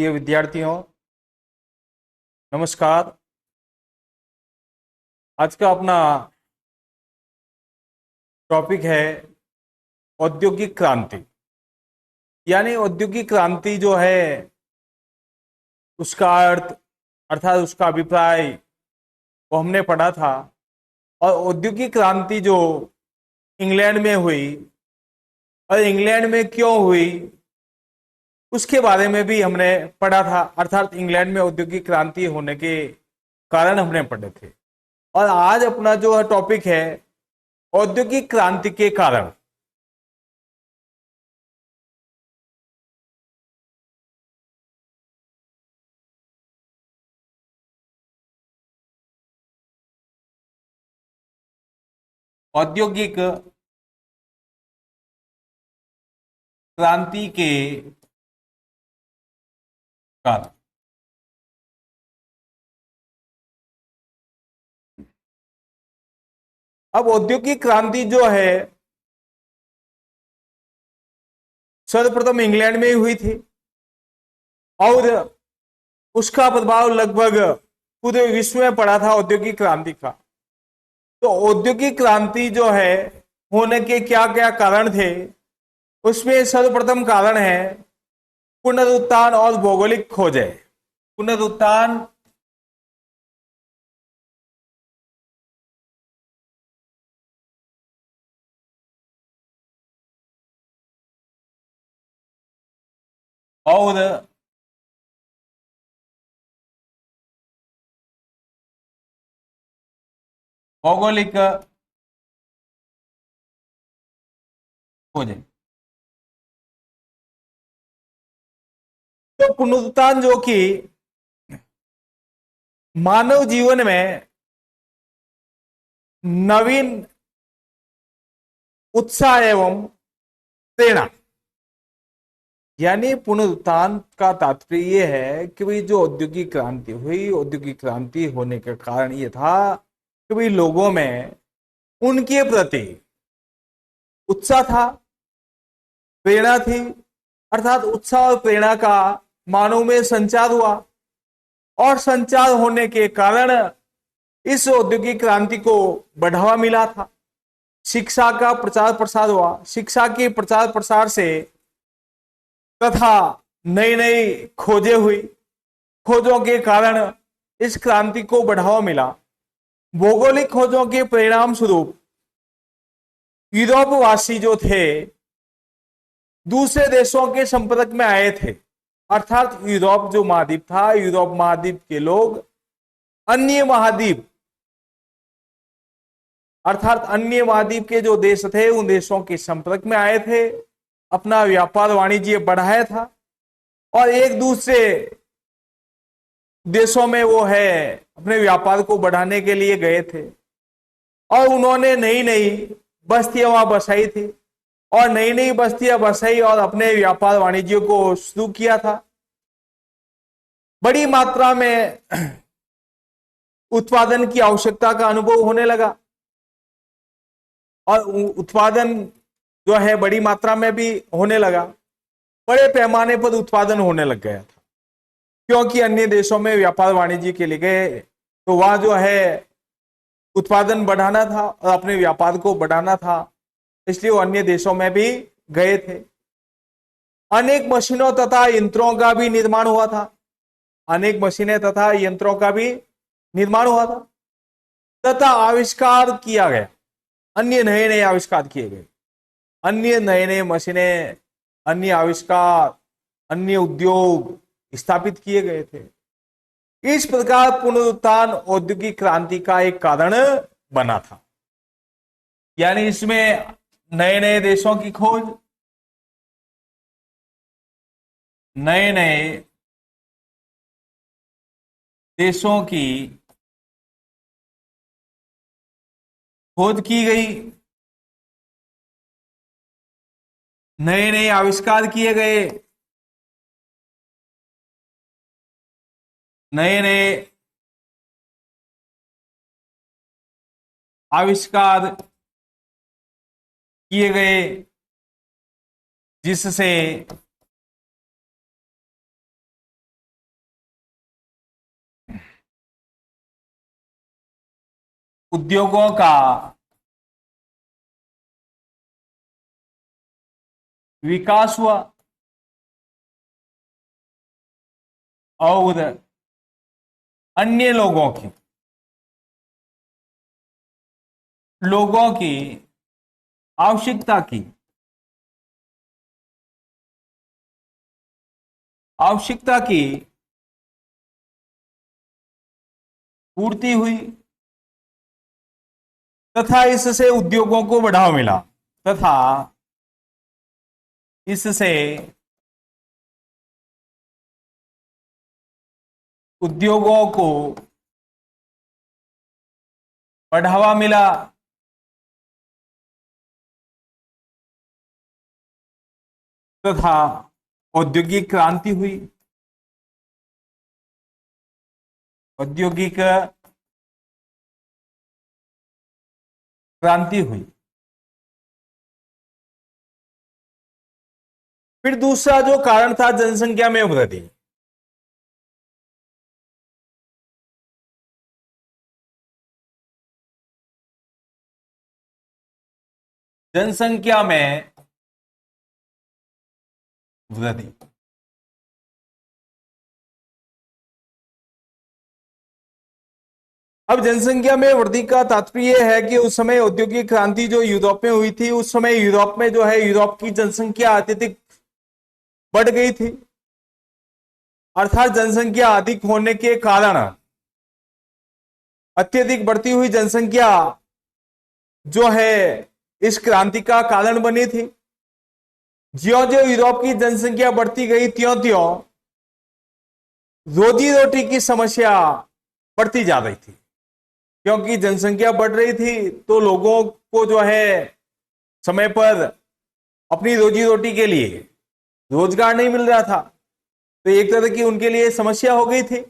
प्रिय विद्यार्थियों, नमस्कार। आज का अपना टॉपिक है औद्योगिक क्रांति। यानी औद्योगिक क्रांति जो है उसका अर्थ अर्थात उसका अभिप्राय वो हमने पढ़ा था। और औद्योगिक क्रांति जो इंग्लैंड में हुई और इंग्लैंड में क्यों हुई उसके बारे में भी हमने पढ़ा था। अर्थात इंग्लैंड में औद्योगिक क्रांति होने के कारण हमने पढ़े थे। और आज अपना जो टॉपिक है औद्योगिक क्रांति के कारण। औद्योगिक क्रांति के कारण। अब औद्योगिक क्रांति जो है सर्वप्रथम इंग्लैंड में ही हुई थी और उसका प्रभाव लगभग पूरे विश्व में पड़ा था औद्योगिक क्रांति का। तो औद्योगिक क्रांति जो है होने के क्या क्या कारण थे, उसमें सर्वप्रथम कारण है पुनरुत्थान और भौगोलिक खोजें। पुनरुत्थान और भौगोलिक खोजें। तो पुनरुत्थान जो कि मानव जीवन में नवीन उत्साह एवं प्रेरणा। यानी पुनरुत्थान का तात्पर्य यह है कि भाई जो औद्योगिक क्रांति हुई, औद्योगिक क्रांति होने का कारण यह था कि भाई लोगों में उनके प्रति उत्साह था, प्रेरणा थी। अर्थात उत्साह और प्रेरणा का मानव में संचार हुआ और संचार होने के कारण इस औद्योगिक क्रांति को बढ़ावा मिला था। शिक्षा का प्रचार प्रसार हुआ। शिक्षा के प्रचार प्रसार से तथा नई नई खोजें हुई। खोजों के कारण इस क्रांति को बढ़ावा मिला। भौगोलिक खोजों के परिणाम स्वरूप यूरोपवासी जो थे दूसरे देशों के संपर्क में आए थे। अर्थात यूरोप जो महाद्वीप था, यूरोप महाद्वीप के लोग अन्य महाद्वीप अर्थात अन्य महाद्वीप के जो देश थे उन देशों के संपर्क में आए थे, अपना व्यापार वाणिज्य बढ़ाया था और एक दूसरे देशों में वो है अपने व्यापार को बढ़ाने के लिए गए थे। और उन्होंने नई नई बस्तियां वहां बसाई थी और नई नई बस्तियां बसाई और अपने व्यापार वाणिज्य को शुरू किया था। बड़ी मात्रा में उत्पादन की आवश्यकता का अनुभव होने लगा और उत्पादन जो है बड़ी मात्रा में भी होने लगा। बड़े पैमाने पर उत्पादन होने लग गया था क्योंकि अन्य देशों में व्यापार वाणिज्य के लिए गए तो वहां जो है उत्पादन बढ़ाना था और अपने व्यापार को बढ़ाना था, इसलिए वो अन्य देशों में भी गए थे। अनेक मशीनों तथा यंत्रों का भी निर्माण हुआ था। अनेक मशीनें तथा यंत्रों का भी निर्माण हुआ था तथा आविष्कार किया गया। अन्य नए नए आविष्कार किए गए, अन्य नए नए मशीनें, अन्य आविष्कार, अन्य उद्योग स्थापित किए गए थे। इस प्रकार पुनरुत्थान औद्योगिक क्रांति का एक कारण बना था। यानी इसमें नए नए देशों की खोज, नए नए देशों की खोज की गई, नए नए आविष्कार किए गए, नए नए आविष्कार किए गए जिससे उद्योगों का विकास हुआ और अन्य लोगों की आवश्यकता की पूर्ति हुई तथा इससे उद्योगों को बढ़ावा मिला तथा इससे उद्योगों को बढ़ावा मिला तथा औद्योगिक क्रांति हुई। औद्योगिक क्रांति हुई। फिर दूसरा जो कारण था जनसंख्या में वृद्धि। जनसंख्या में वृद्धि। अब जनसंख्या में वृद्धि का तात्पर्य है कि उस समय औद्योगिक क्रांति जो यूरोप में हुई थी, उस समय यूरोप में जो है यूरोप की जनसंख्या अत्यधिक बढ़ गई थी। अर्थात जनसंख्या अधिक होने के कारण अत्यधिक बढ़ती हुई जनसंख्या जो है इस क्रांति का कारण बनी थी। ज्यो ज्यो यूरोप की जनसंख्या बढ़ती गई त्यों त्यों रोजी रोटी की समस्या बढ़ती जा रही थी, क्योंकि जनसंख्या बढ़ रही थी तो लोगों को जो है समय पर अपनी रोजी रोटी के लिए रोजगार नहीं मिल रहा था, तो एक तरह की उनके लिए समस्या हो गई थी।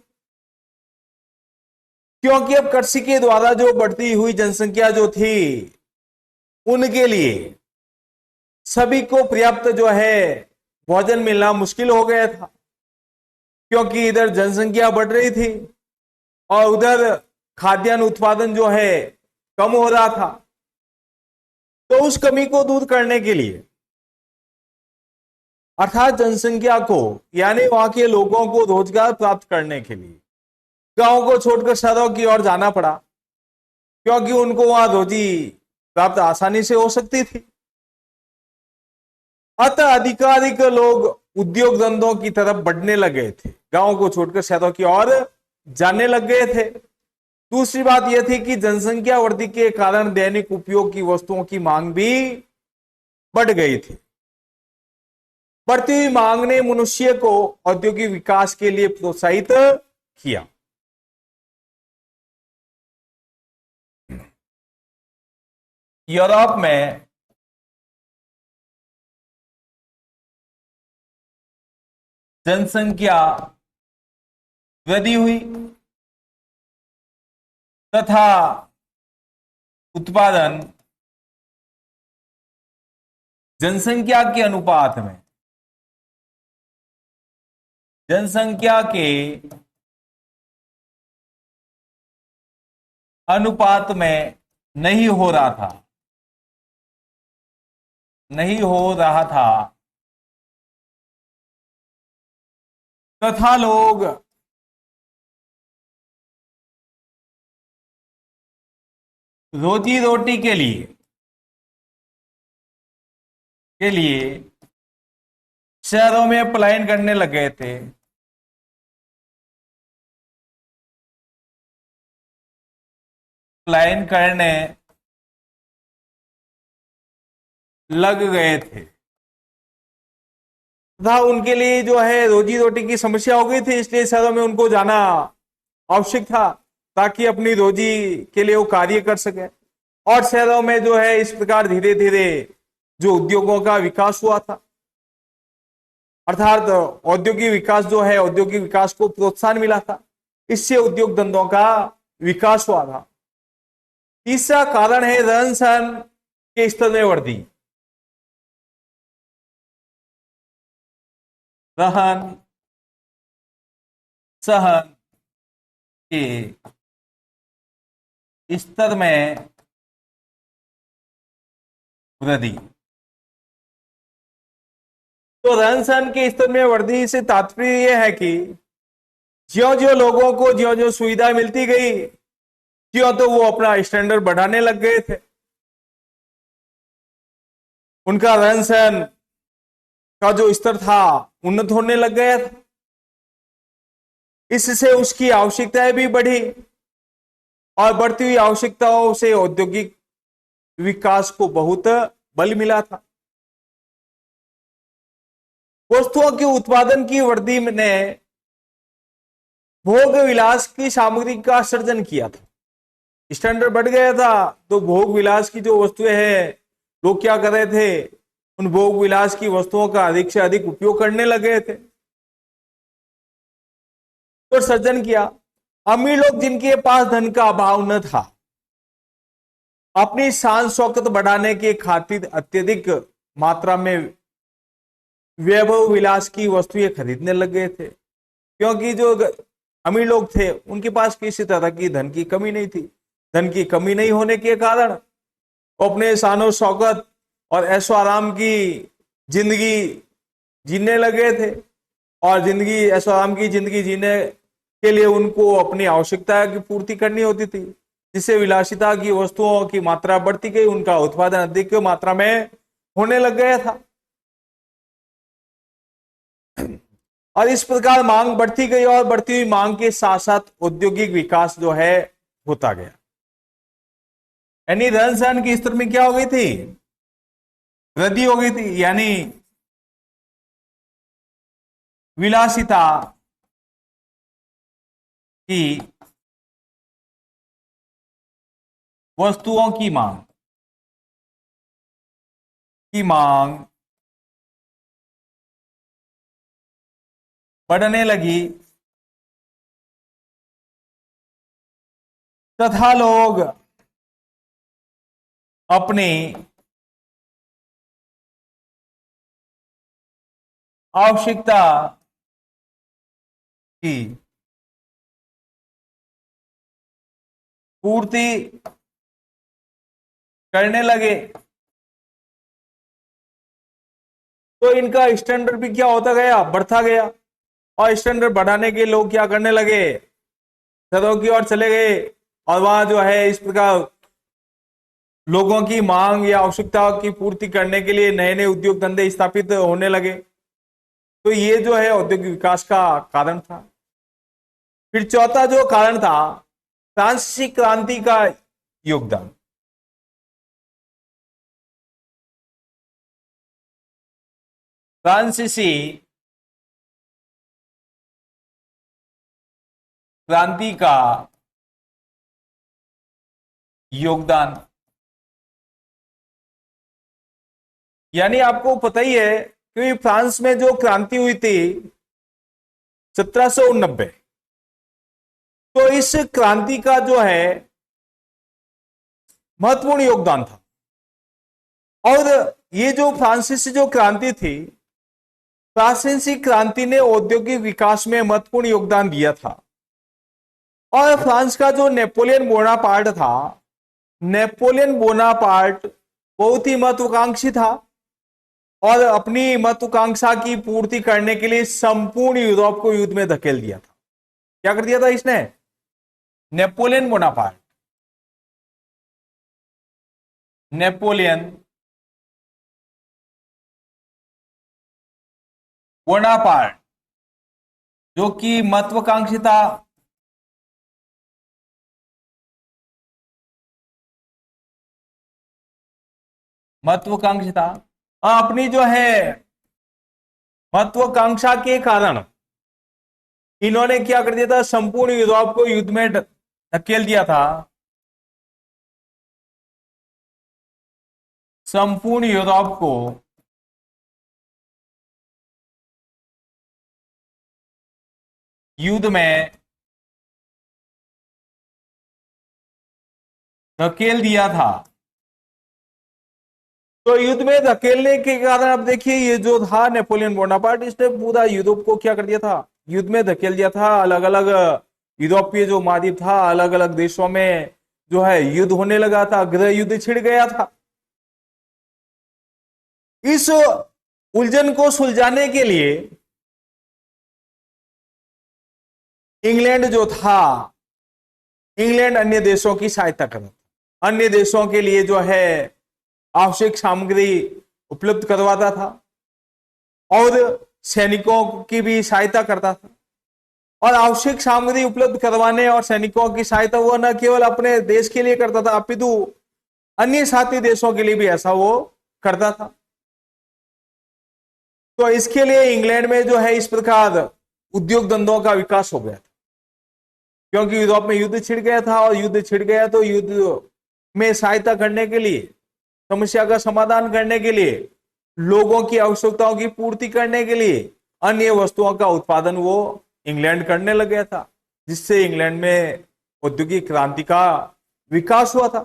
क्योंकि अब कृषि के द्वारा जो बढ़ती हुई जनसंख्या जो थी, उनके लिए सभी को पर्याप्त जो है भोजन मिलना मुश्किल हो गया था, क्योंकि इधर जनसंख्या बढ़ रही थी और उधर खाद्यान्न उत्पादन जो है कम हो रहा था। तो उस कमी को दूर करने के लिए, अर्थात जनसंख्या को यानी वहां के लोगों को रोजगार प्राप्त करने के लिए गांवों को छोड़कर शहरों की ओर जाना पड़ा, क्योंकि उनको वहां रोजी प्राप्त आसानी से हो सकती थी। अतः अधिकाधिक लोग उद्योग धंधों की तरफ बढ़ने लगे थे, गांवों को छोड़कर शहरों की ओर जाने लग गए थे। दूसरी बात यह थी कि जनसंख्या वृद्धि के कारण दैनिक उपयोग की वस्तुओं की मांग भी बढ़ गई थी। बढ़ती हुई मांग ने मनुष्य को औद्योगिक विकास के लिए प्रोत्साहित किया। यूरोप में जनसंख्या वृद्धि हुई तथा उत्पादन जनसंख्या के अनुपात में जनसंख्या के अनुपात में नहीं हो रहा था, तथा लोग रोजी रोटी के लिए शहरों में पलायन करने लगे थे। पलायन करने लग गए थे तथा उनके लिए जो है रोजी रोटी की समस्या हो गई थी, इसलिए शहरों में उनको जाना आवश्यक था ताकि अपनी रोजी के लिए वो कार्य कर सके। और शहरों में जो है इस प्रकार धीरे धीरे जो उद्योगों का विकास हुआ था, अर्थात औद्योगिक विकास जो है औद्योगिक विकास को प्रोत्साहन मिला था, इससे उद्योग धंधों का विकास हुआ था। तीसरा कारण है रहन सहन के स्तर में वृद्धि। रहन सहन के स्तर में वृद्धि। तो रहन सहन के स्तर में वृद्धि से तात्पर्य यह है कि ज्यो ज्यो लोगों को ज्यो ज्यो सुविधा मिलती गई, क्यों तो वो अपना स्टैंडर्ड बढ़ाने लग गए थे, उनका रहन सहन का जो स्तर था उन्नत होने लग गया था। इससे उसकी आवश्यकताएं भी बढ़ी और बढ़ती हुई आवश्यकताओं से औद्योगिक विकास को बहुत बल मिला था। वस्तुओं के उत्पादन की वृद्धि ने भोग विलास की सामग्री का सृजन किया था। स्टैंडर्ड बढ़ गया था तो भोग विलास की जो वस्तुएं हैं, लोग क्या कर रहे थे, उन भोग विलास की वस्तुओं का अधिक से अधिक उपयोग करने लगे थे, तो सृजन किया। अमीर लोग जिनके पास धन का अभाव न था, अपनी शान शौकत बढ़ाने के खातिर अत्यधिक मात्रा में वैभव विलास की वस्तुएं खरीदने लग गए थे, क्योंकि जो अमीर लोग थे उनके पास किसी तरह की धन की कमी नहीं थी। धन की कमी नहीं होने के कारण अपने शानो शौकत और ऐशो आराम की जिंदगी जीने लगे थे, और जिंदगी ऐशो आराम की जिंदगी जीने के लिए उनको अपनी आवश्यकता की पूर्ति करनी होती थी, जिससे विलासिता की वस्तुओं की मात्रा बढ़ती गई, उनका उत्पादन अधिक मात्रा में होने लग गया था। और इस प्रकार मांग बढ़ती गई और बढ़ती हुई मांग के साथ साथ औद्योगिक विकास जो है होता गया। यानी रहन सहन के स्तर में क्या हो गई थी, वृद्धि हो गई थी, यानी विलासिता की वस्तुओं की मांग बढ़ने लगी तथा लोग अपनी आवश्यकता की पूर्ति करने लगे। तो इनका स्टैंडर्ड भी क्या होता गया, बढ़ता गया, और स्टैंडर्ड बढ़ाने के लोग क्या करने लगे, शहरों की ओर चले गए, और वहां जो है इस प्रकार लोगों की मांग या आवश्यकताओं की पूर्ति करने के लिए नए नए उद्योग धंधे स्थापित होने लगे। तो ये जो है औद्योगिक विकास का कारण था। फिर चौथा जो कारण था, फ्रांसीसी क्रांति का योगदान। फ्रांसीसी क्रांति का योगदान, यानी आपको पता ही है कि फ्रांस में जो क्रांति हुई थी 1789, तो इस क्रांति का जो है महत्वपूर्ण योगदान था। और ये जो फ्रांसीसी जो क्रांति थी, फ्रांसीसी क्रांति ने औद्योगिक विकास में महत्वपूर्ण योगदान दिया था। और फ्रांस का जो नेपोलियन बोनापार्ट था, नेपोलियन बोनापार्ट बहुत ही महत्वाकांक्षी था और अपनी महत्वाकांक्षा की पूर्ति करने के लिए संपूर्ण यूरोप को युद्ध में धकेल दिया था। क्या कर दिया था इसने, नेपोलियन बोनापार्ट, नेपोलियन बोनापार्ट जो कि महत्वाकांक्षी था, अपनी जो है महत्वाकांक्षा के कारण इन्होंने क्या कर दिया था, संपूर्ण यूरोप को युद्ध में धकेल दिया था। संपूर्ण यूरोप को युद्ध में धकेल दिया था। तो युद्ध में धकेलने के कारण अब देखिए, ये जो था नेपोलियन बोनापार्ट, इसने पूरा यूरोप को क्या कर दिया था, युद्ध में धकेल दिया था। अलग अलग यूरोपीय जो महाद्वीप था, अलग अलग देशों में जो है युद्ध होने लगा था, गृह युद्ध छिड़ गया था। इस उलझन को सुलझाने के लिए इंग्लैंड जो था, इंग्लैंड अन्य देशों की सहायता कर रहा था, अन्य देशों के लिए जो है आवश्यक सामग्री उपलब्ध करवाता था और सैनिकों की भी सहायता करता था। और आवश्यक सामग्री उपलब्ध करवाने और सैनिकों की सहायता वो न केवल अपने देश के लिए करता था, अपितु अन्य साथी देशों के लिए भी ऐसा वो करता था। तो इसके लिए इंग्लैंड में जो है इस प्रकार उद्योग धंधों का विकास हो गया था, क्योंकि यूरोप में युद्ध छिड़ गया था और युद्ध छिड़ गया तो युद्ध में सहायता करने के लिए, समस्या का समाधान करने के लिए, लोगों की आवश्यकताओं की पूर्ति करने के लिए अन्य वस्तुओं का उत्पादन वो इंग्लैंड करने लग गया था, जिससे इंग्लैंड में औद्योगिक क्रांति का विकास हुआ था।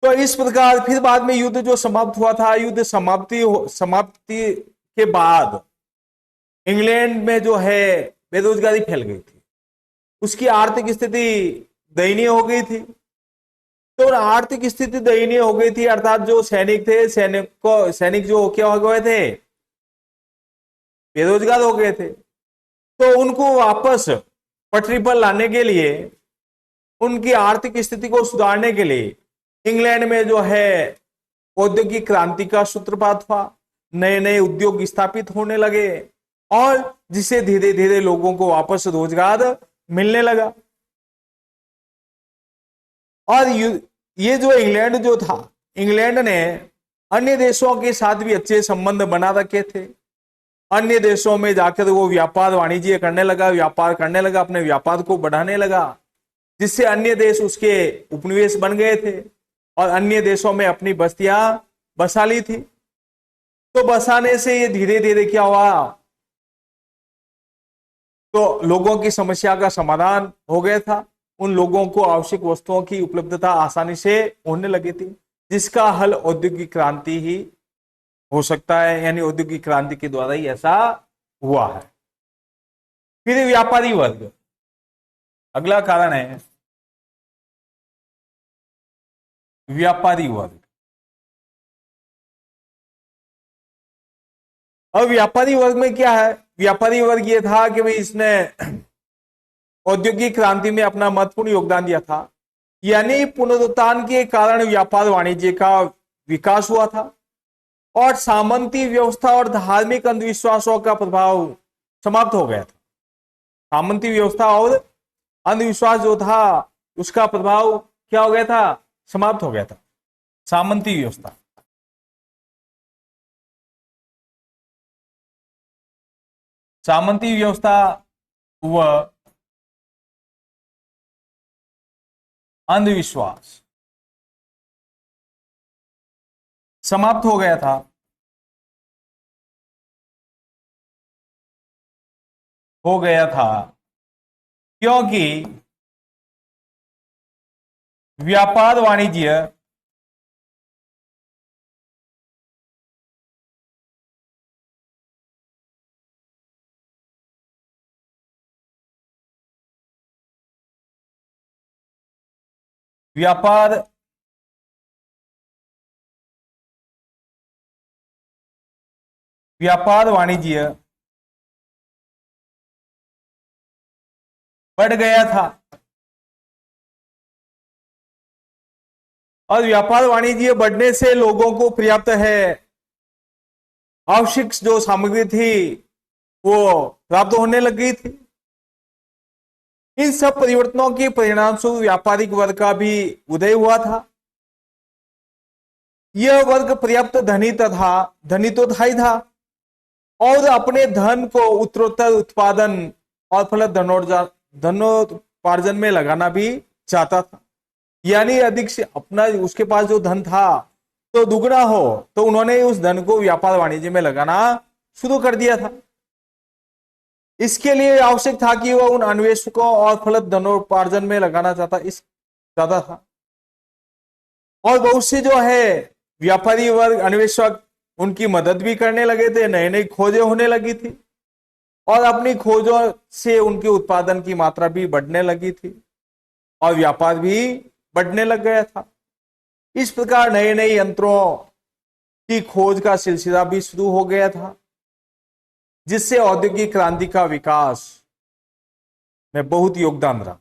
तो इस प्रकार फिर बाद में युद्ध जो समाप्त हुआ था, युद्ध समाप्ति के बाद इंग्लैंड में जो है बेरोजगारी फैल गई थी, उसकी आर्थिक स्थिति दयनीय हो गई थी। तो आर्थिक स्थिति दयनीय हो गई थी, अर्थात जो सैनिक थे, सैनिक जो क्या हो गए थे, बेरोजगार हो गए थे। तो उनको वापस पटरी पर लाने के लिए, उनकी आर्थिक स्थिति को सुधारने के लिए इंग्लैंड में जो है औद्योगिक क्रांति का सूत्रपात हुआ, नए नए उद्योग स्थापित होने लगे और जिससे धीरे धीरे लोगों को वापस रोजगार मिलने लगा। और ये जो इंग्लैंड जो था, इंग्लैंड ने अन्य देशों के साथ भी अच्छे संबंध बना रखे थे। अन्य देशों में जाकर वो व्यापार वाणिज्य करने लगा, व्यापार करने लगा, अपने व्यापार को बढ़ाने लगा, जिससे अन्य देश उसके उपनिवेश बन गए थे और अन्य देशों में अपनी बस्तियां बसा ली थी। तो बसाने से ये धीरे धीरे क्या हुआ, तो लोगों की समस्या का समाधान हो गया था। उन लोगों को आवश्यक वस्तुओं की उपलब्धता आसानी से होने लगी थी, जिसका हल औद्योगिक क्रांति ही हो सकता है, यानी औद्योगिक क्रांति के द्वारा ही ऐसा हुआ है। फिर व्यापारी वर्ग, अगला कारण है व्यापारी वर्ग। अब व्यापारी वर्ग में क्या है, व्यापारी वर्ग ये था कि भाई इसने औद्योगिक क्रांति में अपना महत्वपूर्ण योगदान दिया था, यानी पुनरुत्थान के कारण व्यापार वाणिज्य का विकास हुआ था और सामंती व्यवस्था और धार्मिक अंधविश्वासों का प्रभाव समाप्त हो गया था। सामंती व्यवस्था और अंधविश्वास जो था उसका प्रभाव क्या हो गया था, समाप्त हो गया था। सामंती व्यवस्था, सामंती व्यवस्था व अंधविश्वास समाप्त हो गया था। हो गया था क्योंकि व्यापार वाणिज्य व्यापार व्यापार वाणिज्य बढ़ गया था और व्यापार वाणिज्य बढ़ने से लोगों को पर्याप्त है आवश्यक जो सामग्री थी वो प्राप्त होने लग गई थी। इन सब परिवर्तनों के परिणाम स्वरूप व्यापारिक वर्ग का भी उदय हुआ था। यह वर्ग पर्याप्त धनी तो था ही था और अपने धन को उत्तरोत्तर उत्पादन और फलत धनोपार्जन में लगाना भी चाहता था, यानी अधिक से अपना उसके पास जो धन था तो दुगना हो, तो उन्होंने उस धन को व्यापार वाणिज्य में लगाना शुरू कर दिया था। इसके लिए आवश्यक था कि वह उन अन्वेषकों और फलत धनोपार्जन में लगाना चाहता था और बहुत से जो है व्यापारी वर्ग अन्वेषक उनकी मदद भी करने लगे थे, नई नई खोजें होने लगी थी। और अपनी खोजों से उनके उत्पादन की मात्रा भी बढ़ने लगी थी और व्यापार भी बढ़ने लग गया था। इस प्रकार नए नए यंत्रों की खोज का सिलसिला भी शुरू हो गया था, जिससे औद्योगिक क्रांति का विकास में बहुत योगदान रहा।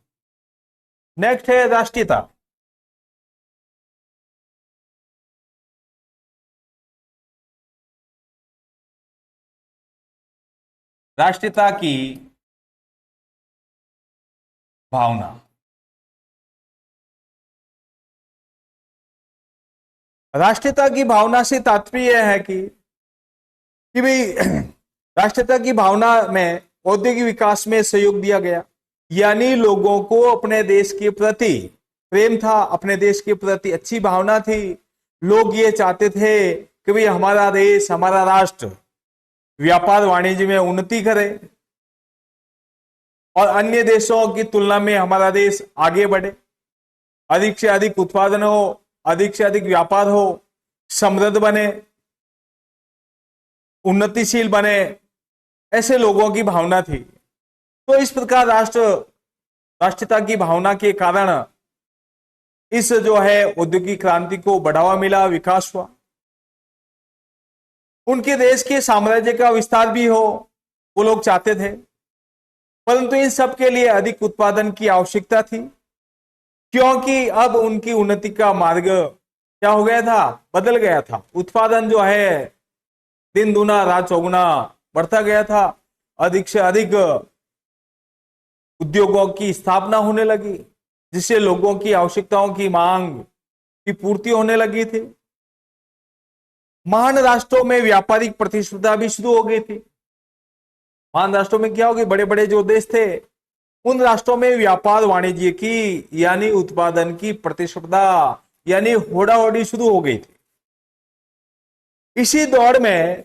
नेक्स्ट है राष्ट्रीयता। राष्ट्रीयता की भावना। राष्ट्रीयता की भावना से तात्पर्य यह है कि भाई राष्ट्रीयता की भावना में औद्योगिक विकास में सहयोग दिया गया, यानी लोगों को अपने देश के प्रति प्रेम था, अपने देश के प्रति अच्छी भावना थी। लोग ये चाहते थे कि भाई हमारा देश, हमारा राष्ट्र व्यापार वाणिज्य में उन्नति करे और अन्य देशों की तुलना में हमारा देश आगे बढ़े, अधिक से अधिक उत्पादन हो, अधिक से अधिक व्यापार हो, समृद्ध बने, उन्नतिशील बने, ऐसे लोगों की भावना थी। तो इस प्रकार राष्ट्रीयता की भावना के कारण इस जो है औद्योगिक क्रांति को बढ़ावा मिला, विकास हुआ। उनके देश के साम्राज्य का विस्तार भी हो, वो लोग चाहते थे, परंतु इन सब के लिए अधिक उत्पादन की आवश्यकता थी, क्योंकि अब उनकी उन्नति का मार्ग क्या हो गया था, बदल गया था। उत्पादन जो है दिन दूना रात चौगुना बढ़ता गया था, अधिक से अधिक उद्योगों की स्थापना होने लगी, जिससे लोगों की आवश्यकताओं की मांग की पूर्ति होने लगी थी। महान राष्ट्रों में व्यापारिक प्रतिस्पर्धा भी शुरू हो गई थी। महान राष्ट्रों में क्या होगी, बड़े बड़े जो देश थे उन राष्ट्रों में व्यापार वाणिज्य की यानी उत्पादन की प्रतिस्पर्धा यानी होड़ाहोड़ी शुरू हो गई थी। इसी दौड़ में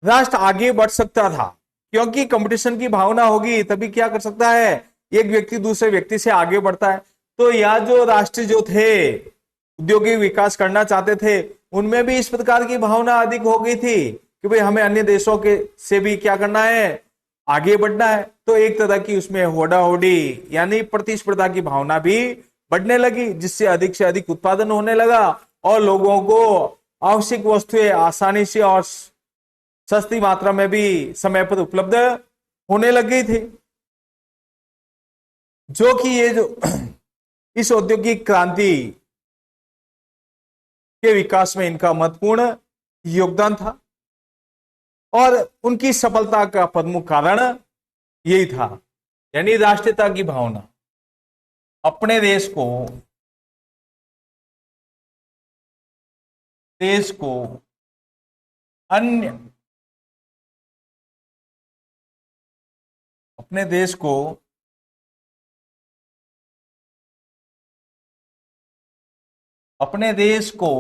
राष्ट्र आगे बढ़ सकता था, क्योंकि कंपटीशन की भावना होगी तभी क्या कर सकता है, एक व्यक्ति दूसरे व्यक्ति से आगे बढ़ता है। तो यहाँ जो राष्ट्र जो थे औद्योगिक विकास करना चाहते थे, उनमें भी इस प्रकार की भावना अधिक हो गई थी कि भाई हमें अन्य देशों के से भी क्या करना है, आगे बढ़ना है। तो एक तरह की उसमें होड़ा होड़ी यानी प्रतिस्पर्धा की भावना भी बढ़ने लगी, जिससे से अधिक उत्पादन होने लगा और लोगों को आवश्यक वस्तुएं आसानी से और सस्ती मात्रा में भी समय पर उपलब्ध होने लग गई थी, जो कि ये जो इस औद्योगिक क्रांति के विकास में इनका महत्वपूर्ण योगदान था और उनकी सफलता का प्रमुख कारण यही था, यानी राष्ट्रीयता की भावना। अपने देश को अन्य अपने देश को अपने देश को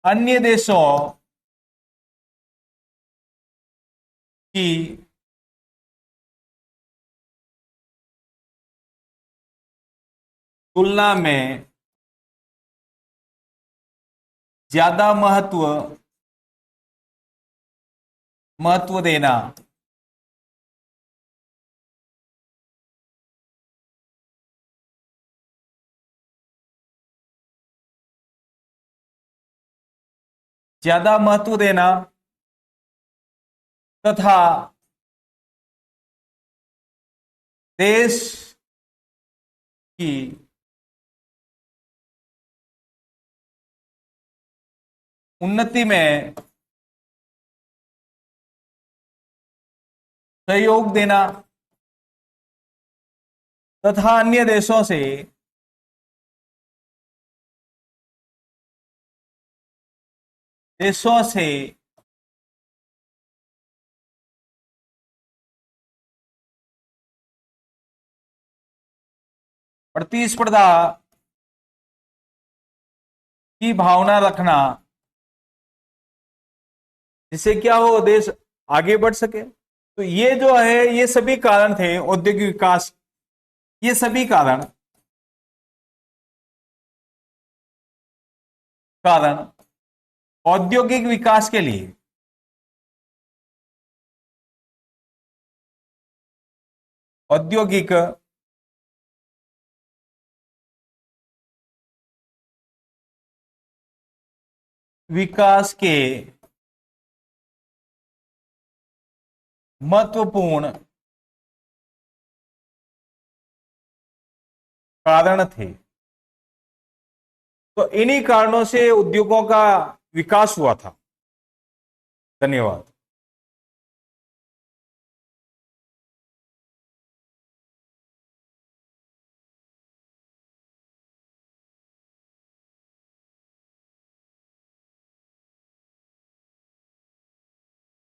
अन्य देशों की तुलना में ज्यादा महत्व देना ज्यादा महत्व देना तथा देश की उन्नति में सहयोग देना तथा अन्य देशों से प्रतिस्पर्धा की भावना रखना, जिससे क्या हो, देश आगे बढ़ सके। तो ये जो है, ये सभी कारण थे औद्योगिक विकास, ये सभी कारण औद्योगिक विकास के लिए औद्योगिक विकास के महत्वपूर्ण कारण थे। तो इन्हीं कारणों से उद्योगों का विकास हुआ था। धन्यवाद।